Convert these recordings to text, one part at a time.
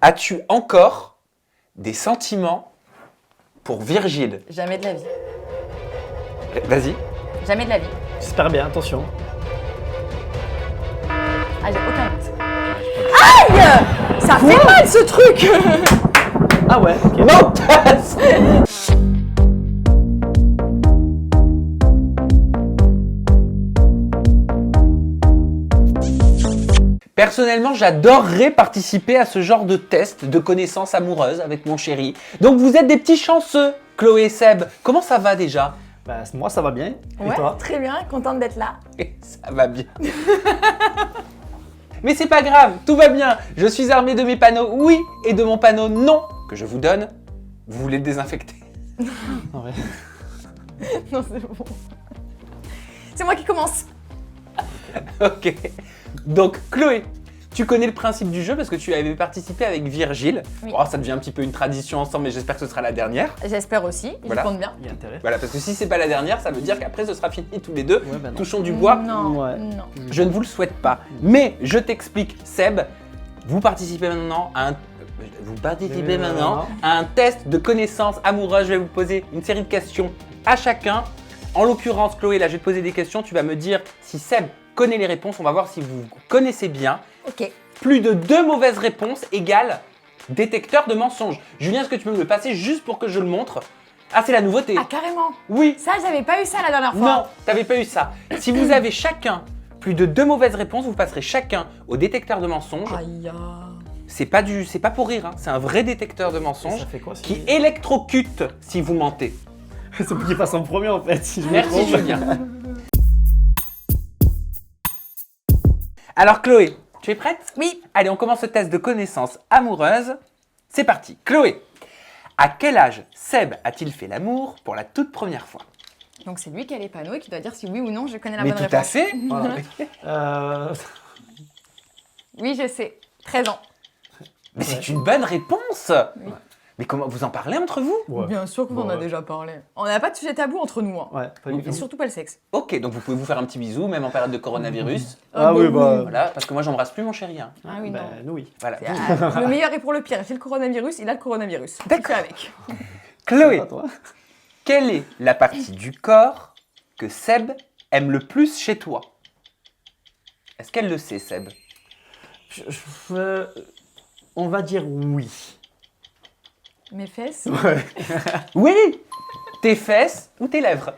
As-tu encore des sentiments pour Virgile? Jamais de la vie. Vas-y. Jamais de la vie. J'espère bien, attention. Ah, j'ai aucun doute. Aïe! Ça fait mal ce truc! Ah ouais, ok. Non. Personnellement, j'adorerais participer à ce genre de test de connaissances amoureuses avec mon chéri. Donc vous êtes des petits chanceux, Chloé et Seb. Comment ça va déjà? Bah, moi ça va bien. Et Ouais, toi? très bien, contente d'être là. Ça va bien. Mais c'est pas grave, tout va bien. Je suis armé de mes panneaux oui et de mon panneau non que je vous donne. Vous voulez le désinfecter? Ah ouais. Non, c'est bon. C'est moi qui commence. Ok. Donc Chloé, tu connais le principe du jeu parce que tu avais participé avec Virgile. Oui. Oh, ça devient un petit peu une tradition ensemble, mais j'espère que ce sera la dernière. J'espère aussi, Voilà. je compte bien. Il y a intérêt. Voilà, parce que si c'est pas la dernière, ça veut dire qu'après ce sera fini tous les deux. Ouais, bah non. Touchons du bois. Non, Ouais. non. Je ne vous le souhaite pas. Mais je t'explique, Seb, vous participez maintenant à un test de connaissances amoureuses. Je vais vous poser une série de questions à chacun. En l'occurrence, Chloé, là, je vais te poser des questions. Tu vas me dire si Seb connaît les réponses. On va voir si vous connaissez bien. Ok. Plus de 2 mauvaises réponses égale détecteur de mensonges. Julien, est-ce que tu peux me le passer juste pour que je le montre? Ah, c'est la nouveauté. Ah, carrément. Oui. Ça, j'avais pas eu ça la dernière fois. Non, t'avais pas eu ça. Si vous avez chacun plus de 2 mauvaises réponses, vous passerez chacun au détecteur de mensonges. Aïe. C'est pas pour rire, hein. C'est un vrai détecteur de mensonges Ça fait quoi qui électrocute si vous mentez. C'est pour qu'il passe en premier en fait. Si je me Merci trompe. Julien. Alors Chloé, tu es prête? Oui. Allez, on commence ce test de connaissances amoureuses. C'est parti. Chloé, à quel âge Seb a-t-il fait l'amour pour la toute première fois? Donc c'est lui qui a les panneaux et qui doit dire si oui ou non je connais la Mais bonne tout réponse. à fait. Voilà. Oui, je sais. 13 ans. Mais c'est une bonne réponse. Oui. Mais comment vous en parlez entre vous? Ouais. Bien sûr qu'on en a Ouais. déjà parlé. On n'a pas de sujet tabou entre nous. Hein. Ouais, pas du Et tout. surtout pas le sexe. Ok, donc vous pouvez vous faire un petit bisou, même en période de coronavirus. Ah oui, bah. Voilà, parce que moi j'embrasse plus mon chéri. Hein. Ah oui, bah, non. nous oui. Voilà. Le meilleur est pour le pire. J'ai le coronavirus, il a le coronavirus. Tu fais avec. Chloé, Pas toi. quelle est la partie du corps que Seb aime le plus chez toi? Est-ce qu'elle le sait, Seb? On va dire oui. Mes fesses. Ouais. Oui. Tes fesses ou tes lèvres?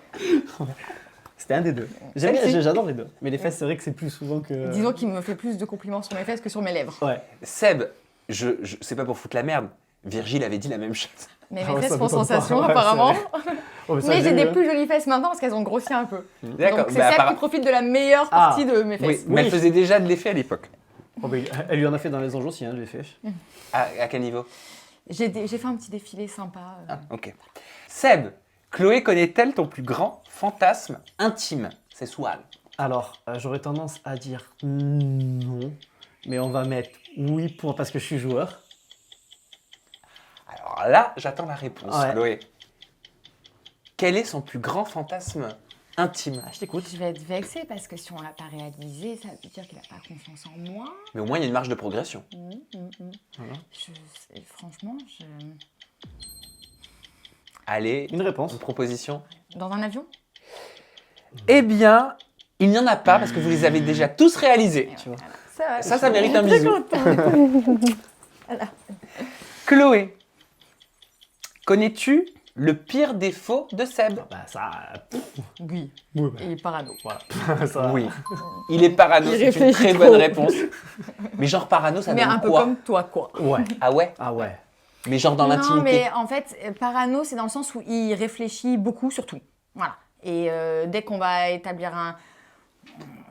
C'était un des deux. Celle-ci. J'adore les deux. Mais les fesses, c'est vrai que c'est plus souvent que. Disons qu'il me fait plus de compliments sur mes fesses que sur mes lèvres. Ouais. Seb, c'est pas pour foutre la merde. Virgile avait dit la même chose. Mais Ah mes ouais, fesses ça font m'étonne pas. sensation Ouais, apparemment. Oh, ça, Mais j'ai des vu, plus jolies fesses maintenant parce qu'elles ont grossi un peu. D'accord. Donc c'est bah, celle qui profite de la meilleure partie de mes Oui, fesses. mais elle faisait déjà de l'effet à l'époque. Oh, bah, elle lui en a fait dans les anges aussi, hein, je l'ai fait. À quel niveau? J'ai fait un petit défilé sympa. Ah, ok. Seb, Chloé connaît-elle ton plus grand fantasme intime sexual? Alors, j'aurais tendance à dire non, mais on va mettre oui parce que je suis joueur. Alors là, j'attends la réponse, Ouais. Chloé. Quel est son plus grand fantasme intime? Ah, je t'écoute. Je vais être vexée parce que si on l'a pas réalisé, ça veut dire qu'il a pas confiance en moi. Mais au moins, il y a une marge de progression. Voilà. Franchement, Allez, Une réponse. une proposition. dans un avion. Eh bien, il n'y en a pas parce que vous les avez déjà tous réalisés. Tu vois. Ça mérite un bisou. Voilà. Chloé, connais-tu le pire défaut de Seb? Bah ça. Oui, Oui, bah, il est parano. voilà. Ça. Oui. Il est parano, Il c'est une réfléchit très trop. bonne réponse. Mais genre parano, ça Mais donne un peu quoi? comme toi, quoi. Ouais. Ah ouais? Ah ouais. Mais genre dans Non, l'intimité. mais en fait, parano, c'est dans le sens où il réfléchit beaucoup sur tout. Voilà. Et dès qu'on va établir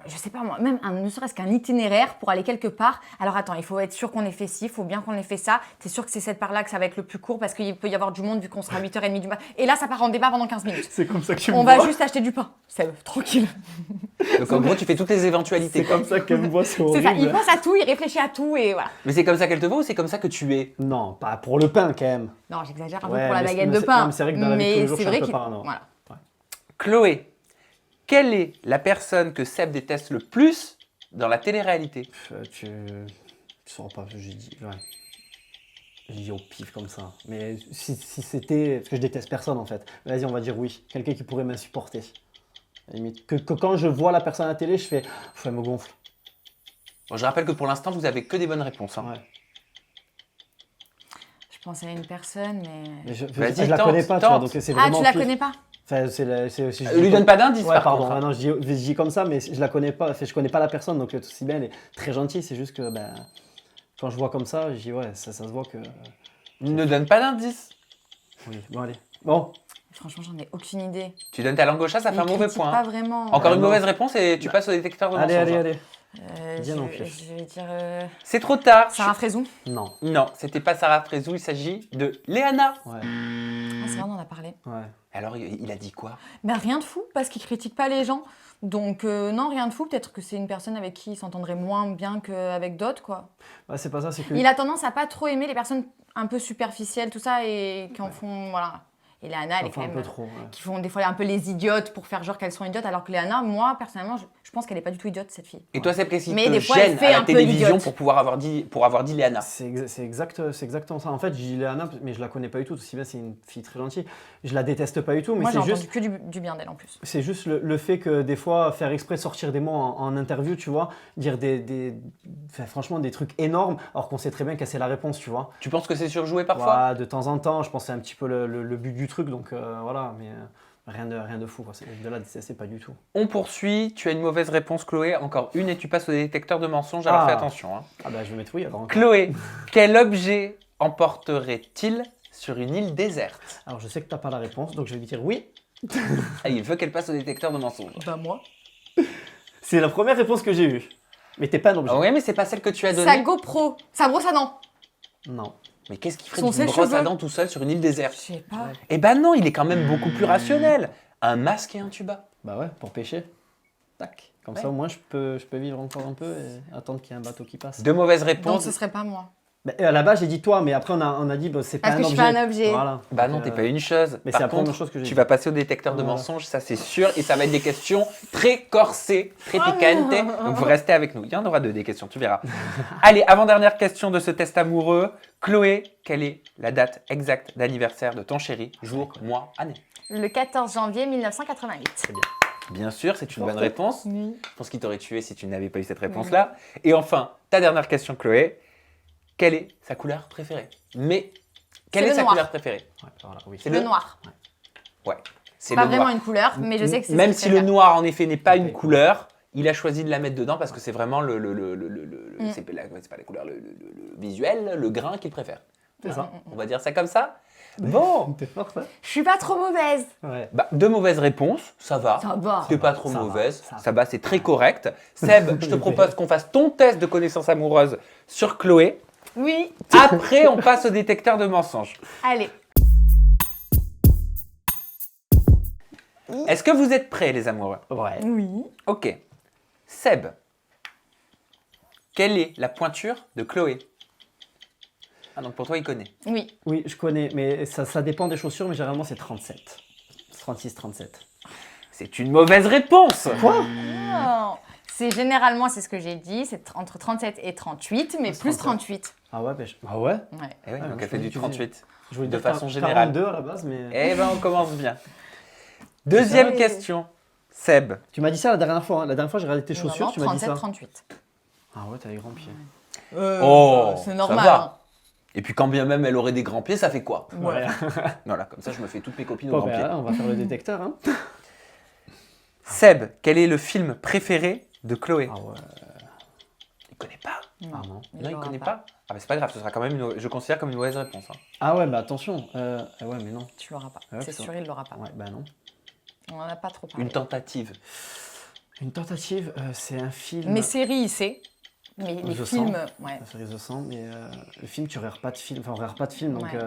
je sais pas moi, même ne serait-ce qu'un itinéraire pour aller quelque part. Alors attends, il faut être sûr qu'on ait fait ci, il faut bien qu'on ait fait ça. T'es sûr que c'est cette part-là que ça va être le plus court parce qu'il peut y avoir du monde vu qu'on sera à 8h30 du matin. Et là, ça part en débat pendant 15 minutes. C'est comme ça que tu On me va vois. juste acheter du pain. C'est tranquille. Donc en gros, tu fais toutes les éventualités. C'est comme ça qu'elle me voit, c'est C'est horrible. ça, il pense à tout, il réfléchit à tout et voilà. Mais c'est comme ça qu'elle te voit ou c'est comme ça que tu es? Non, pas pour le pain quand même. Non, j'exagère un peu Ouais, pour la mais baguette c'est- de mais pain. non, mais c'est vrai que dans la vie de tous les jours, c'est je suis vrai un peu qu'il... parano. Voilà. Chloé, quelle est la personne que Seb déteste le plus dans la télé-réalité? Tu sauras pas, j'ai dit. Ouais. Je dis au pif comme ça. Mais si c'était... Parce que je déteste personne en fait. Vas-y, on va dire oui. Quelqu'un qui pourrait m'insupporter. À la limite. Que quand je vois la personne à la télé, je fais... Elle me gonfle. Bon, je rappelle que pour l'instant, vous avez que des bonnes réponses. Hein. Ouais. Je pense à une personne, mais. Vas-y, je la tente, connais pas, tu vois. tente. Donc c'est Ah, vraiment tu la pif. connais pas? Enfin, Lui donne pas d'indice, Ouais, par pardon. contre. Hein. Ah non, je dis comme ça, mais je la connais pas. Enfin, je connais pas la personne, donc aussi bien, elle est très gentille. C'est juste que quand je vois comme ça, je dis ouais, ça se voit que. Ne donne pas d'indice. Oui, bon allez. Bon, Franchement, j'en ai aucune idée. Tu donnes ta langue au chat, ça fait un Il mauvais critique point. pas hein. vraiment. Encore une non. mauvaise réponse et tu passes au détecteur de allez, mensonges. allez, hein. allez. Bien je, en pif. je vais dire. C'est trop tard. Sarah Frézou. Non. Non, c'était pas Sarah Frézou, il s'agit de Léana. Ouais. Ah, c'est vrai, on en a parlé. Ouais. Alors, il a dit quoi? Mais rien de fou, parce qu'il critique pas les gens. Donc, non, rien de fou. Peut-être que c'est une personne avec qui il s'entendrait moins bien qu'avec d'autres, quoi. Ouais, c'est pas ça, c'est que. Il a tendance à pas trop aimer les personnes un peu superficielles, tout ça, et qui en font. Voilà. Et Léana, elle est quand un même. peu trop. Ouais. Qui font des fois un peu les idiotes pour faire genre qu'elles sont idiotes, alors que Léana, moi, personnellement, je pense qu'elle est pas du tout idiote, cette fille. Et toi, c'est précis. Mais te des fois, elle gêne fait à la un peu télévision l'idiote. pour avoir dit Léana. C'est exactement ça. En fait, je dis Léana, mais je la connais pas du tout. Aussi bien, c'est une fille très gentille. Je la déteste pas du tout, mais Moi, j'ai c'est entendu juste. que du bien d'elle en plus. C'est juste le fait que des fois, faire exprès de sortir des mots en interview, tu vois, dire enfin, franchement des trucs énormes, alors qu'on sait très bien qu'elle c'est la réponse, tu vois. Tu penses que c'est surjoué parfois? Ouais, de temps en temps, je pense que c'est un petit peu le but du truc, donc voilà, mais rien de fou, quoi. De là, c'est pas du tout. On poursuit. Tu as une mauvaise réponse, Chloé. Encore une et tu passes au détecteur de mensonges. Alors fais attention. Hein. Ah bah je vais mettre oui alors. Chloé, quel objet emporterait-il sur une île déserte? Alors je sais que t'as pas la réponse, donc je vais lui dire oui. Ah, il veut qu'elle passe au détecteur de mensonges. Bah, moi. C'est la première réponse que j'ai eue. Mais t'es pas un objet. Ah ouais, mais c'est pas celle que tu as Sa donnée. GoPro, sa brosse à dents. Non. Mais qu'est-ce qu'il ferait Son d'une brosse sèche-cheveux. à dents tout seul sur une île Je déserte? sais pas. Eh ben non, il est quand même beaucoup plus rationnel. Un masque et un tuba. Bah ouais, pour pêcher. Tac. Comme Ouais. ça, au moins, je peux vivre encore un peu et attendre qu'il y ait un bateau qui passe. Deux mauvaises Donc, réponses. ce serait pas moi. Bah, à la base, j'ai dit toi, mais après, on a dit bah, c'est pas Parce un que je objet. suis pas un objet. Voilà. Bah non, Donc, t'es pas une chose. mais Par c'est la première contre, chose que j'ai tu dit. vas passer au détecteur de Voilà. mensonges, ça c'est sûr, et ça va être des questions très corsées, très piquantes. Donc vous restez avec nous. Il y en aura deux des questions, tu verras. Allez, avant-dernière question de ce test amoureux. Chloé, quelle est la date exacte d'anniversaire de ton chéri? Jour, mois, année. Le 14 janvier 1988. Très bien. Bien sûr, c'est une bonne Forte. réponse. Oui. Je pense qu'il t'aurait tué si tu n'avais pas eu cette réponse-là. Et enfin, ta dernière question, Chloé. Quelle est sa couleur préférée? Mais quelle C'est est le sa noir. couleur préférée? Ouais, voilà, oui. C'est Le noir. Ouais, c'est Pas le vraiment noir. une couleur, mais je sais que c'est Même ce si qu'il le préfère. noir, en effet, n'est pas Ok. une couleur, il a choisi de la mettre dedans parce que c'est vraiment Mm. c'est pas la couleur, le visuel, le grain qu'il préfère. C'est ça. On va dire ça comme ça. Bon, T'es forte, hein? Je suis pas trop mauvaise. Ouais. bah, deux mauvaises réponses, ça va. Ça va. T'es pas va, trop ça va, mauvaise, ça va. ça va, c'est très correct. Seb, je te propose qu'on fasse ton test de connaissance amoureuse sur Chloé. Oui. Après, on passe au détecteur de mensonges. Allez. Est-ce que vous êtes prêts, les amoureux? Ouais. Oui. Ok. Seb, quelle est la pointure de Chloé? Ah, donc pour toi, il connaît. Oui. Oui, je connais, mais ça dépend des chaussures, mais généralement, c'est 37. 36, 37. C'est une mauvaise réponse. Quoi? Oh. Généralement, c'est ce que j'ai dit, c'est entre 37 et 38, mais plus 38. Ah ouais, ah ouais? Ouais. Eh oui, Ah, donc je elle fait du voulais 38. Je voulais De dire façon générale. 42 à la base, mais... Eh ben, on commence bien. Deuxième Ouais. question. Seb, Tu m'as dit ça la dernière fois, hein. La dernière fois, j'ai regardé tes chaussures, Non, tu m'as dit 37, ça. 38. Ah ouais, t'as les grands pieds. Oh, c'est ça normal. va. hein. et puis quand bien même elle aurait des grands pieds, ça fait quoi? Ouais. Voilà, comme ça je me fais toutes mes copines aux Bon, grands ben, pieds. on va faire le détecteur, hein. Seb, quel est le film préféré de Chloé? Ah ouais. Il connaît pas. Ah non. Non, il connaît pas. Ah bah c'est pas grave, ce sera quand même je considère comme une mauvaise réponse. Hein. Ah ouais, bah attention. Ouais, mais non. Tu l'auras pas. Ouais, C'est ça. sûr, il l'aura pas. Ouais, bah non. On en a pas trop parlé. Une tentative. Une tentative, c'est un film. Mais série, c'est. Mais les Je films, sens. ouais. La série The 100, mais le film, tu regardes pas de film. Enfin, on regarde pas de film, donc. Ouais.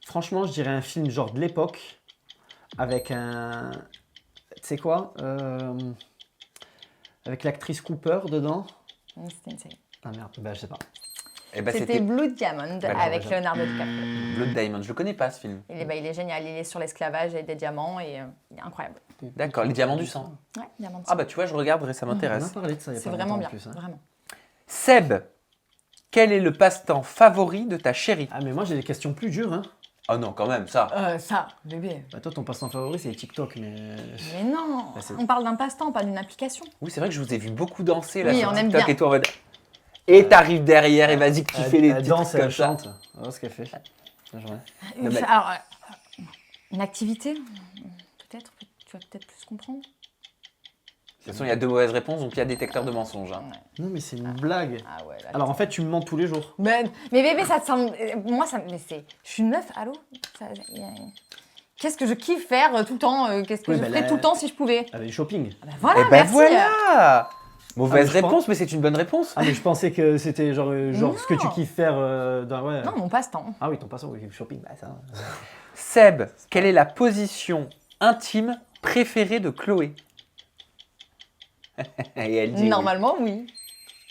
Franchement, je dirais un film genre de l'époque, avec un. Tu sais quoi avec l'actrice Cooper dedans. C'était une série. Ah merde, bah je sais pas. Eh ben, C'était Blood Diamond Bah, avec j'aurais Leonardo DiCaprio. Blood Diamond. Je le connais pas ce film. Il est génial, il est sur l'esclavage et des diamants et il est incroyable. D'accord, les diamants du sang. Ouais, diamants. Ah bah tu vois, je regarderai, ça On a m'intéresse. parlé de ça il y a c'est pas vraiment longtemps bien, en plus, hein. vraiment. Seb, quel est le passe-temps favori de ta chérie? Ah, mais moi, j'ai des questions plus dures. Hein. Oh non, quand même, ça. Ça, bébé. Bah, toi, ton passe-temps favori, c'est TikTok, mais. Mais non, Bah, c'est- on parle d'un passe-temps, pas d'une application. Oui, c'est vrai que je vous ai vu beaucoup danser là Oui, sur on aime TikTok bien. et tout en mode... Et t'arrives derrière et vas-y que tu fais les Elle petits danse trucs et comme elle ça. chante. Voilà ce qu'elle fait. La journée. Non, mais- Alors, une activité, peut-être, tu vas peut-être plus comprendre. De toute façon, il y a 2 mauvaises réponses, donc il y a détecteur de mensonges. Hein. Non, mais c'est une blague. Ah ouais, là, Alors, en fait, tu me mens tous les jours. mais bébé, ça te semble. Moi, ça. Mais c'est. Je suis une meuf, allô. Qu'est-ce que je kiffe faire tout le temps qu'est-ce que Oui, je bah ferais là- tout le temps si je pouvais Avec le shopping. Bah voilà, Eh ben merci. voilà Mauvaise Ah, mais je réponse, mais c'est une bonne réponse. Ah, mais je pensais que c'était genre ce que tu Non. kiffes faire dans. Ouais. Non, mon passe-temps. Ah oui, ton passe-temps, oui, le shopping. Bah, ça. Seb, quelle est la position intime préférée de Chloé? Et elle dit oui. Normalement, oui.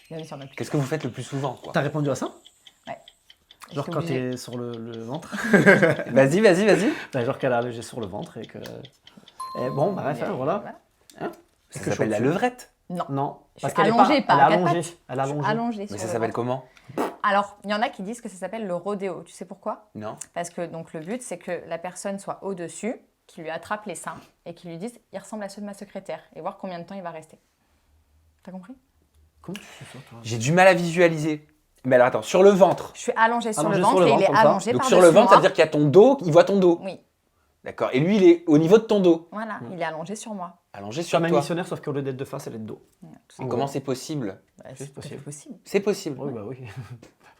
Bien sûr, ma Qu'est-ce que vous faites le plus souvent, quoi? T'as répondu à ça? Ouais. Genre J'étais quand obligée. t'es sur le ventre. Vas-y, vas-y, vas-y. Bah, genre qu'elle a allongé sur le ventre et que. Et bon, bref, hein, voilà. Hein Ça que s'appelle la chaud. levrette. Non, Je parce suis qu'elle est allongée, pas elle à est quatre allongée. pattes. Elle est allongée. Allongée Mais sur ça le s'appelle ventre. comment? Alors, il y en a qui disent que ça s'appelle le rodéo. Tu sais pourquoi? Non. Parce que donc le but, c'est que la personne soit au-dessus, qu'il lui attrape les seins et qu'il lui dise il ressemble à ceux de ma secrétaire et voir combien de temps il va rester. T'as compris? Comment tu fais ça, toi? J'ai du mal à visualiser. Mais alors attends, sur le ventre. Je suis allongée sur Allongée le sur ventre le et il ventre, est comme ça. allongé Donc par-dessus sur le ventre, ça moi. veut dire qu'il y a ton dos, il voit ton dos. Oui, D'accord. Et lui, il est au niveau de ton dos. voilà, il est allongé sur moi. Allongé Sur sur un toi. missionnaire, sauf qu'au lieu d'être de face, elle est de dos. Ouais, tout Et ça. comment c'est possible? Bah, c'est c'est possible. possible. C'est possible. Oui, bah oui.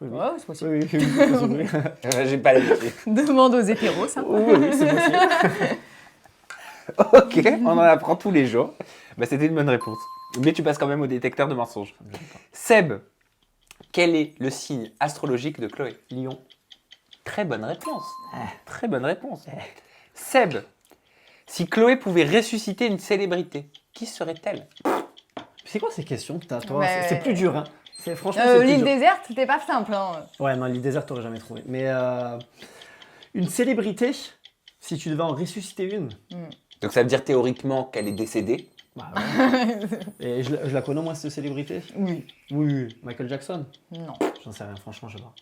Oui, oui. Ouais, c'est possible. Oui, oui, oui, c'est possible, oui. J'ai pas l'habitude. Demande aux hétéros, ça. Oui, oui, c'est possible. Ok, on en apprend tous les jours. Bah, c'était une bonne réponse. Mais tu passes quand même au détecteur de mensonges. Seb, quel est le signe astrologique de Chloé? Lion. Très bonne réponse. Très bonne réponse. Seb, si Chloé pouvait ressusciter une célébrité, qui serait-elle? C'est quoi ces questions que t'as, toi? Ouais. C'est plus dur, hein. Franchement, c'est plus L'île dur. déserte, c'était pas simple. Hein. Ouais, non, l'île déserte, t'aurais jamais trouvé. Mais une célébrité, si tu devais en ressusciter une, Donc ça veut dire théoriquement qu'elle est décédée. bah ouais. Et je la connais, moi, cette célébrité? Oui. Oui, oui. Michael Jackson? Non, J'en sais rien, franchement, je sais pas.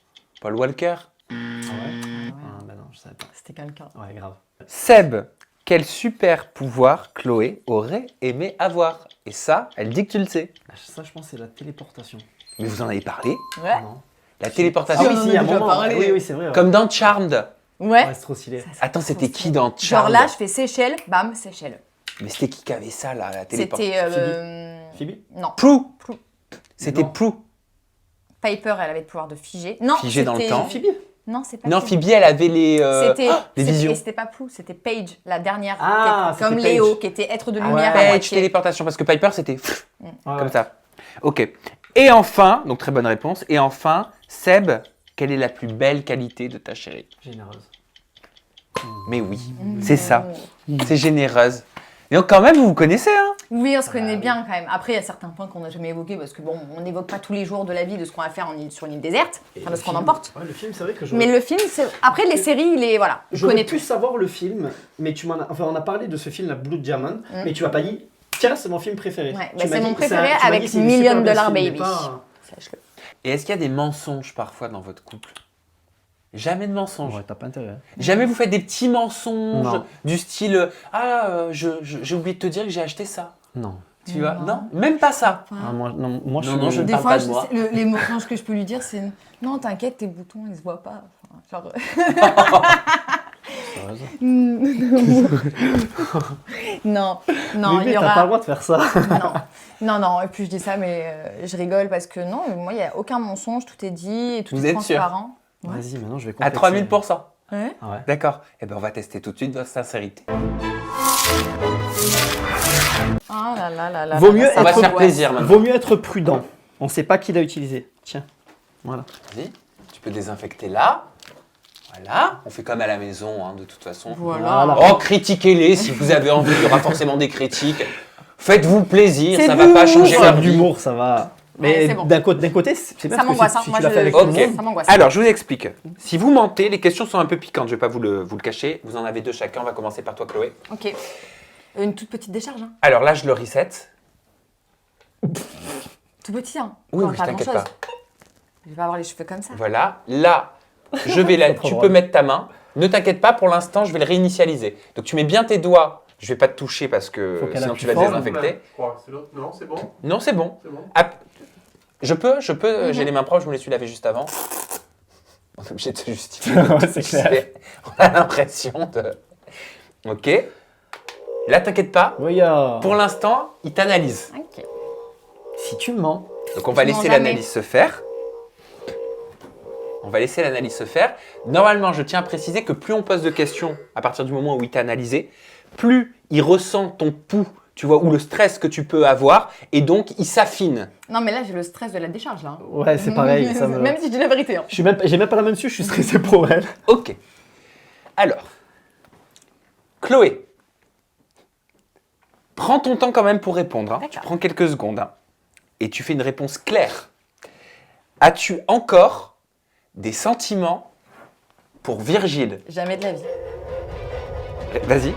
Paul Walker. Ah ouais? Ah, bah non, je savais pas. c'était quelqu'un. Ouais, grave. Seb, quel super pouvoir Chloé aurait aimé avoir? Et ça, elle dit que tu le sais. Ah, ça, je pense, c'est la téléportation. Mais vous en avez parlé. Ouais. Non. La Ah téléportation. on en a il y a un déjà moment. parlé. Oui, oui, c'est vrai. Ouais. Comme dans Charmed. Ouais. Ouais, c'est trop stylé. Attends, c'était qui dans Genre Charmed? là, je fais Seychelles, bam, Seychelles. Mais c'était qui avait ça là, la téléportation? C'était. Phoebe? Non, Prue. Prue. C'était Non. Prue. Piper, elle avait le pouvoir de figer. Non, Figer dans le c'était- temps. Phoebe? Non, c'est pas Non, Phoebe. Phoebe, elle avait les, C'était les c'était- visions. et c'était pas Prue, c'était Paige, la dernière. Ah, qui était comme c'était Léo, Paige. qui était être de Ah lumière ouais. à Page moitié. téléportation, parce que Piper, c'était Ouais, comme ouais. ça. Ok. Et enfin, donc très bonne réponse. Et enfin, Seb, quelle est la plus belle qualité de ta chérie? Généreuse. Mais oui, c'est ça. C'est généreuse. Et donc quand même, vous vous connaissez, hein? Oui, on se connaît oui. bien quand même. Après, il y a certains points qu'on n'a jamais évoqués parce que bon, on n'évoque pas tous les jours de la vie de ce qu'on va faire sur une île déserte, enfin de ce qu'on emporte. Ouais, le film, c'est vrai que Mais le film, c'est. Après, les séries, il est. Voilà, on J'aurais connaît pu tous. savoir le film, mais tu m'en as... Enfin, on a parlé de ce film, la Blue Diamond, mais tu m'as pas dit, tiens, c'est mon film préféré. Ouais, Tu bah, m'as c'est dit, mon préféré tu m'as avec dit, c'est Million super bien Dollar ce film, mais Baby. pas- Sache-le. Et est-ce qu'il y a des mensonges parfois dans votre couple? Jamais de mensonges. Ouais, t'as pas intérêt. hein. Jamais vous faites des petits mensonges Non. du style j'ai oublié de te dire que j'ai acheté ça. Non. Tu vois? Non, même pas ça. Ah, moi, non, moi, je Non, suis... non, je ne Des parle fois, pas de moi. les mensonges que je peux lui dire, c'est non, t'inquiète, tes boutons, ils se voient pas. Enfin, genre... Sérieuse. non, non, Bébé, il y t'as aura. pas le droit de faire ça. Non. Et puis je dis ça, mais je rigole parce que non, moi, il n'y a aucun mensonge, tout est dit et tout Vous est êtes sûr? transparent. Ouais. Vas-y, maintenant, je vais À complexer. 3000%. Ouais. Ah ouais. D'accord. Eh ben on va tester tout de suite votre sincérité. Ah là là là là. Vaut là, mieux ça On va se faire m'angoisse. plaisir maintenant. Vaut mieux être prudent. On sait pas qui l'a utilisé. Tiens. Voilà. Vas-y, tu peux désinfecter là. Voilà. On fait comme à la maison, hein, de toute façon. Voilà. Oh, critiquez-les si vous avez envie. Il y aura forcément des critiques. Faites-vous plaisir, C'est ça va pas vous. changer Faire leur vie. d'humour, ça va. Ouais, Mais c'est bon. d'un côté, c'est bien Ça parce que m'angoisse, si, hein. si Moi, tu l'as fait avec Ok. tout le monde. Ça m'angoisse. Alors, je vous explique. Si vous mentez, les questions sont un peu piquantes. Je vais pas vous le cacher. Vous en avez deux chacun. On va commencer par toi, Chloé. Ok. Une toute petite décharge, hein. Alors là, je le reset. Tout petit, hein. Oui, Enfin, oui, t'inquiète pas. grand-chose. Je vais pas avoir les cheveux comme ça. Voilà. Là, je vais C'est trop tu drôle. peux mettre ta main. Ne t'inquiète pas, pour l'instant, je vais le réinitialiser. Donc, tu mets bien tes doigts. Je vais pas te toucher parce que Faut qu'elle sinon appuie tu vas te fort. désinfecter. Je crois. C'est l'autre. Non, c'est bon. Non, c'est bon. C'est bon. Je peux, j'ai les mains propres, je me les suis lavées juste avant. On est obligé de se justifier. Ouais, c'est clair. On a l'impression de... Ok. Là, t'inquiète pas. Oui, Pour l'instant, il t'analyse. Ok. si tu mens. Donc, on va Je mens laisser jamais. l'analyse se faire. On va laisser l'analyse se faire. Normalement, je tiens à préciser que plus on pose de questions à partir du moment où il t'a analysé, plus il ressent ton pouls, tu vois, ou le stress que tu peux avoir, et donc il s'affine. Non, mais là, j'ai le stress de la décharge, là. Ouais, c'est pareil. Ça me... Même si je dis la vérité. Hein. J'ai même pas la même dessus, je suis stressé pour elle. Ok. Alors, Chloé, prends ton temps quand même pour répondre. Hein. Tu D'accord. prends quelques secondes hein, et tu fais une réponse claire. As-tu encore des sentiments pour Virgile? Jamais de la vie. Vas-y.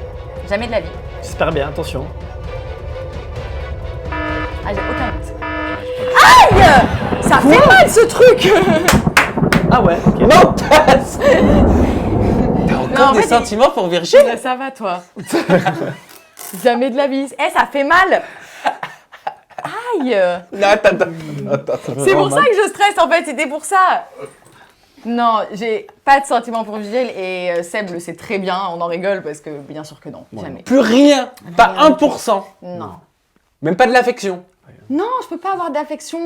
Jamais de la vie. J'espère bien, attention. Ah, j'ai aucun doute. Aïe! Ça fait mal, ce truc! Ah ouais, ok. Non, T'as encore en des fait, sentiments pour Virgile? Ça va, toi. Jamais de la vie. Eh, ça fait mal! Aïe! Non, attends. C'est pour ça que je stresse, en fait. C'était pour ça. Non, j'ai pas de sentiment pour Virgile et Seb le sait très bien. On en rigole parce que bien sûr que non. Moi, Jamais. Plus rien. Pas Rien. 1%. Non. Même pas de l'affection. Non, je peux pas avoir d'affection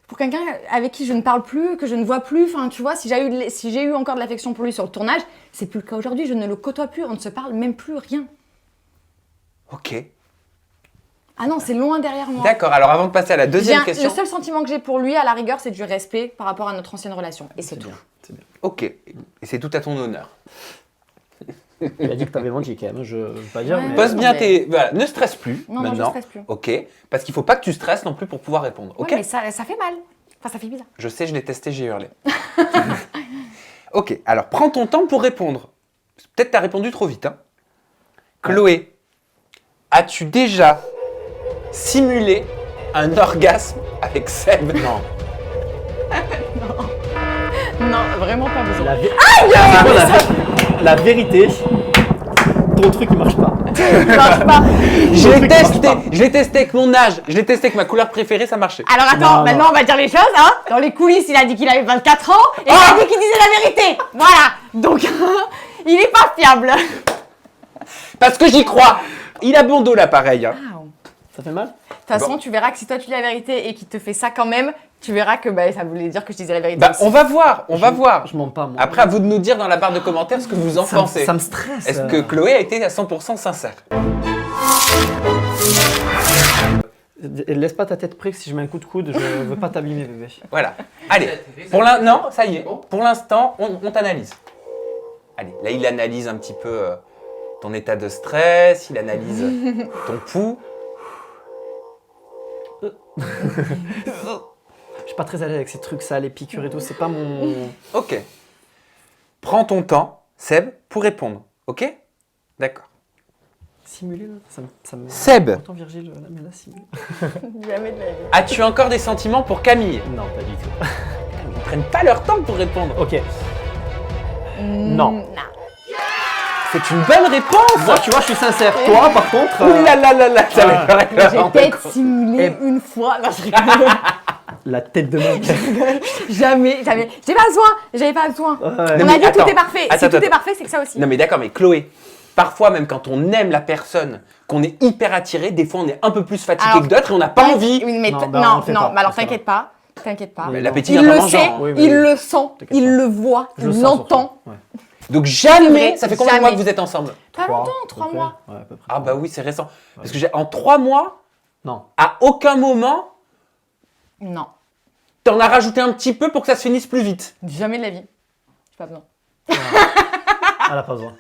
pour quelqu'un avec qui je ne parle plus, que je ne vois plus. Enfin, tu vois, si j'ai eu encore de l'affection pour lui sur le tournage, c'est plus le cas aujourd'hui. Je ne le côtoie plus, on ne se parle même plus, rien. Ok. Ah non, c'est loin derrière moi. D'accord. Alors avant de passer à la deuxième Le question. seul sentiment que j'ai pour lui, à la rigueur, c'est du respect par rapport à notre ancienne relation. Et c'est tout. bien, c'est bien. Ok. Et c'est tout à ton honneur. Il a dit que t'avais menti quand même, je veux pas dire. Ouais. mais- Pose bien mais- tes. Voilà, ne stresse plus Non, non, maintenant. je stresse plus. Ok. Parce qu'il faut pas que tu stresses non plus pour pouvoir répondre. Ok. Ouais, mais ça fait mal. Enfin, ça fait bizarre. Je sais, je l'ai testé, j'ai hurlé. Ok. Alors prends ton temps pour répondre. Peut-être t'as répondu trop vite. Hein. Chloé, as-tu déjà simulé un orgasme avec Seb? Non. Non, vraiment pas besoin. La, la vérité, ton truc il marche pas. Ça marche pas. Je l'ai truc marche testé. pas. Je l'ai testé avec mon âge. Je l'ai testé avec ma couleur préférée, ça marchait. Alors attends, Non, maintenant non. on va dire les choses, hein. Dans les coulisses, il a dit qu'il avait 24 ans et il Ah a dit qu'il disait la vérité. Voilà. Donc, il est pas fiable. Parce que j'y crois. Il a bon dos là, pareil. Hein. Ça fait mal? De toute façon, tu verras que si toi tu dis la vérité et qu'il te fait ça quand même, tu verras que ça voulait dire que je disais la vérité. Bah, aussi. on va voir. On va voir. Je mens pas moi. Après, à vous de nous dire dans la barre de commentaires ce que vous en pensez. Ça me stresse. Est-ce que Chloé a été à 100% sincère? Laisse pas ta tête prise si je mets un coup de coude, je veux pas t'abîmer bébé. Voilà. Allez. Non, ça y est. Pour l'instant, on t'analyse. Allez, là, il analyse un petit peu ton état de stress, il analyse ton pouls. Je suis pas très à l'aise avec ces trucs, ça, les piqûres et tout, c'est pas mon... Ok. Prends ton temps, Seb, pour répondre. Ok? D'accord. Simuler là, ça me... Seb, Autant Virgile, là, mais là, simuler. Jamais de la vie. as-tu encore des sentiments pour Camille? Non, pas du tout. Ils prennent pas leur temps pour répondre. Ok. Non. C'est une bonne réponse. Moi, tu vois, je suis sincère. Toi, par contre... Ouh là là là là, ça va faire J'ai vraiment peut-être quoi. simulé une fois. Non, je rigole. La tête de mec. Jamais. J'avais pas besoin. Ouais. On Non, a mais dit attends. tout est parfait. Attends, Si tout attends. est parfait, c'est que ça aussi. Non mais d'accord, mais Chloé, parfois même quand on aime la personne, qu'on est hyper attiré, des fois on est un peu plus fatigué Alors, que d'autres et on n'a pas envie. Oui, mais Non, non, bah, on le fait pas, mais alors c'est ça. t'inquiète pas. T'inquiète pas. Mais L'appétit Il vient en le mangeant. sait, Oui, mais il oui. le sent, T'inquiète il pas. le voit, Je le il sens l'entend. surtout. Ouais. Donc jamais, ça fait combien de mois Jamais. que vous êtes ensemble? Pas longtemps, à peu 3 près. mois. Ouais, à peu près. Ah bah oui, c'est récent. Parce que en 3 mois, Non. à aucun moment, Non, t'en as rajouté un petit peu pour que ça se finisse plus vite. jamais de la vie. J'ai pas besoin. Elle a pas besoin.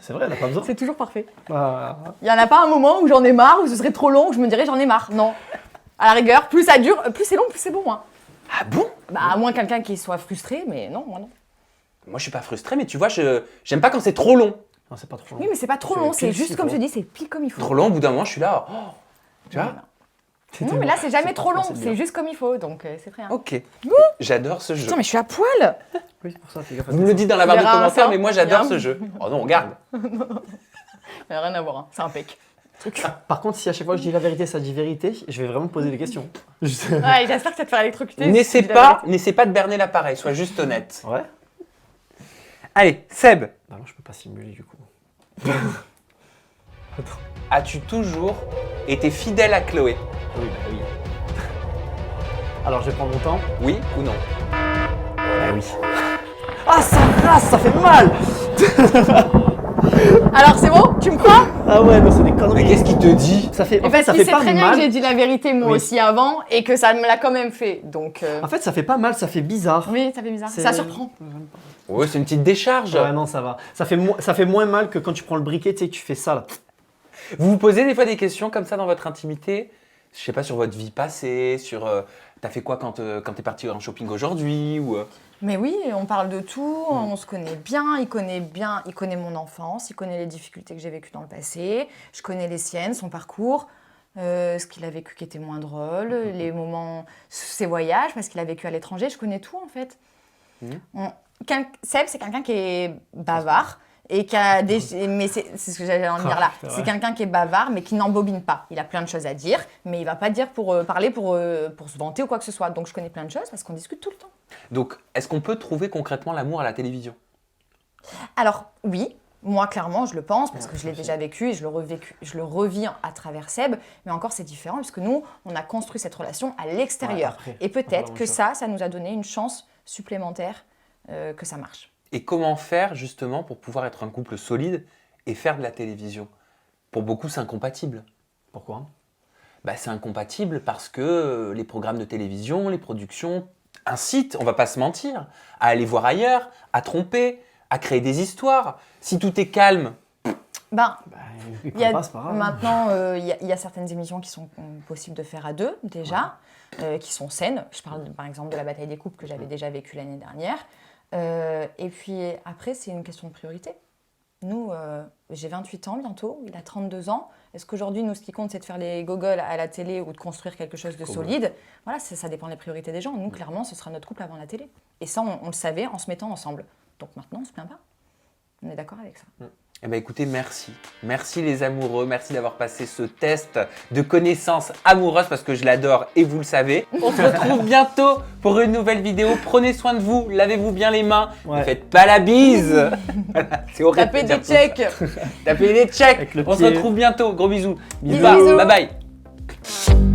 C'est vrai, elle a pas besoin. C'est toujours parfait. Ah. Il y en a pas un moment où j'en ai marre, où ce serait trop long, où je me dirais j'en ai marre. Non. À la rigueur, plus ça dure, plus c'est long, plus c'est bon. Hein. Ah bon? Bah, à moins quelqu'un qui soit frustré, mais non, moi non. Moi je suis pas frustré, mais tu vois, j'aime pas quand c'est trop long. Non, c'est pas trop long. Oui, mais c'est pas trop C'est long, pile c'est ce juste qu'il comme faut. je dis, c'est pile comme il faut. Trop long, au bout d'un moment, je suis là. Oh, tu vois? Ouais, Non, mais là, c'est jamais C'est trop long, parfait, c'est c'est bien. juste comme il faut, donc c'est très bien. Ok. J'adore ce jeu. Putain, mais je suis à poil. Oui, c'est pour ça, fais gaffe à Vous tes me le dites dans la barre de verras un commentaires, sein. mais moi j'adore Bien. ce jeu. Oh non, regarde. Ça n'a rien à voir, hein. C'est un pec. Par contre, si à chaque fois que je dis la vérité, ça dit vérité, je vais vraiment te poser des questions. Juste- Ouais, j'espère que ça te fera électrocuter. N'essaie si tu dis la pas de berner l'appareil, sois juste honnête. Ouais. Allez, Seb, Bah non, je peux pas simuler du coup. as-tu toujours été fidèle à Chloé? Oui, bah oui. Alors, je vais prendre mon temps. Oui ou non? Bah oui. Ah, ça rase, ça fait mal. vérité. Alors, c'est bon? Tu me crois? Ah ouais, non, c'est des conneries. Mais qu'est-ce qu'il te dit? Ça fait, Et en fait, parce ça qu'il fait sait pas très bien que j'ai mal. dit la vérité moi Oui. aussi avant et que ça me l'a quand même fait. Donc, En fait, ça fait pas mal, ça fait bizarre. oui, ça fait bizarre. C'est- Ça surprend. Ouais, c'est une petite décharge. Ouais, non, ça va. Ça fait moins mal que quand tu prends le briquet, tu sais, tu fais ça là. Vous vous posez des fois des questions comme ça dans votre intimité? Je sais pas, sur votre vie passée, sur t'as fait quoi quand t'es parti en shopping aujourd'hui ou Mais oui, on parle de tout, on se connaît, il connaît mon enfance, il connaît les difficultés que j'ai vécues dans le passé, je connais les siennes, son parcours, ce qu'il a vécu qui était moins drôle, les moments, ses voyages, parce qu'il a vécu à l'étranger, je connais tout en fait. Seb, c'est quelqu'un qui est bavard. Et qui a des... Mais c'est ce que j'allais en dire là. c'est vrai. C'est quelqu'un qui est bavard, mais qui n'embobine pas. Il a plein de choses à dire, mais il va pas dire pour parler, pour se vanter ou quoi que ce soit. Donc je connais plein de choses parce qu'on discute tout le temps. Donc, est-ce qu'on peut trouver concrètement l'amour à la télévision? Alors oui, moi clairement je le pense parce que je l'ai déjà vécu et je le revis à travers Seb. Mais encore c'est différent puisque nous, on a construit cette relation à l'extérieur. Ouais, après, Et peut-être après, que la ça nous a donné une chance supplémentaire que ça marche. Et comment faire justement pour pouvoir être un couple solide et faire de la télévision? Pour beaucoup, c'est incompatible. Pourquoi? Bah, c'est incompatible parce que les programmes de télévision, les productions incitent, on va pas se mentir, à aller voir ailleurs, à tromper, à créer des histoires. Si tout est calme, Ben, Bah, il il y a- prend pas, c'est pas grave. maintenant, il y a certaines émissions qui sont possibles de faire à deux, déjà, qui sont saines. Je parle par exemple de la bataille des couples que j'avais déjà vécue l'année dernière. Et puis après, c'est une question de priorité. Nous, j'ai 28 ans bientôt, il a 32 ans. Est-ce qu'aujourd'hui, nous, ce qui compte, c'est de faire les gogoles à la télé ou de construire quelque chose de solide? Voilà, ça dépend des priorités des gens. Nous, clairement, ce sera notre couple avant la télé. Et ça, on le savait en se mettant ensemble. Donc maintenant, on ne se plaint pas. On est d'accord avec ça. eh ben écoutez, merci. Merci les amoureux, merci d'avoir passé ce test de connaissance amoureuse parce que je l'adore et vous le savez. On se retrouve bientôt pour une nouvelle vidéo. Prenez soin de vous, lavez-vous bien les mains, Ouais. ne faites pas la bise. Voilà, c'est horrible. Tapez de dire des tout ça. checks. Tapez des checks. Avec le On se pied. retrouve bientôt. Gros bisous. Bisous. Bye Bisous. bye.